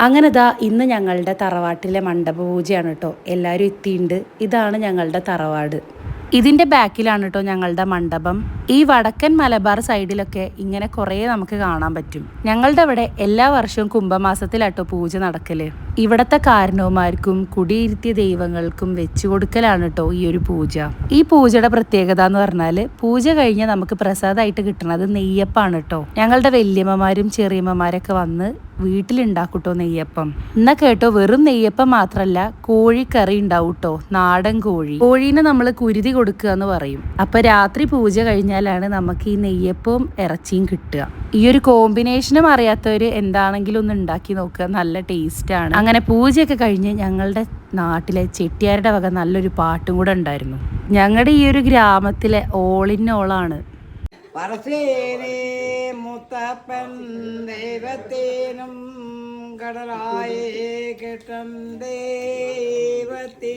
അങ്ങനെ ഇന്ന് ഞങ്ങളുടെ തറവാട്ടിലെ മണ്ഡപ പൂജയാണ് കേട്ടോ. എല്ലാവരും എത്തിയിട്ടുണ്ട്. ഇതാണ് ഞങ്ങളുടെ തറവാട്. ഇതിൻ്റെ ബാക്കിലാണ് കേട്ടോ ഞങ്ങളുടെ മണ്ഡപം. ഈ വടക്കൻ മലബാർ സൈഡിലൊക്കെ ഇങ്ങനെ കുറേ നമുക്ക് കാണാൻ പറ്റും. ഞങ്ങളുടെ അവിടെ എല്ലാ വർഷവും കുംഭമാസത്തിലാട്ടോ പൂജ നടക്കല്. ഇവിടത്തെ കാരണവന്മാർക്കും കുടിയിരുത്തിയ ദൈവങ്ങൾക്കും വെച്ചു കൊടുക്കലാണ് കേട്ടോ ഈ ഒരു പൂജ. ഈ പൂജയുടെ പ്രത്യേകത എന്ന് പറഞ്ഞാൽ പൂജ കഴിഞ്ഞ് നമുക്ക് പ്രസാദമായിട്ട് കിട്ടുന്നത് നെയ്യപ്പാണ് കേട്ടോ. ഞങ്ങളുടെ വല്യമ്മമാരും ചെറിയമ്മമാരൊക്കെ വന്ന് വീട്ടിലുണ്ടാക്കൂട്ടോ നെയ്യപ്പം. എന്നാ കേട്ടോ, വെറും നെയ്യപ്പം മാത്രല്ല കോഴിക്കറി ഉണ്ടാവും കേട്ടോ. നാടൻ കോഴീനെ നമ്മൾ കുരുതി കൊടുക്കുക എന്ന് പറയും. അപ്പൊ രാത്രി പൂജ കഴിഞ്ഞാലാണ് നമുക്ക് ഈ നെയ്യപ്പവും ഇറച്ചിയും കിട്ടുക. ഈ ഒരു കോമ്പിനേഷനും അറിയാത്തവര് എന്താണെങ്കിലും ഒന്ന് ഉണ്ടാക്കി നോക്കുക, നല്ല ടേസ്റ്റ് ആണ്. അങ്ങനെ പൂജയൊക്കെ കഴിഞ്ഞ് ഞങ്ങളുടെ നാട്ടിലെ ചെട്ടിയാരുടെ വക നല്ലൊരു പാട്ടും കൂടെ ഉണ്ടായിരുന്നു. ഞങ്ങളുടെ ഈ ഒരു ഗ്രാമത്തിലെ ഓൾ ഇൻ ഓളാണ്. പറശ്ശേരി മുത്തപ്പൻ ദൈവത്തിനും കടലായി കിട്ടും ദൈവത്തിനും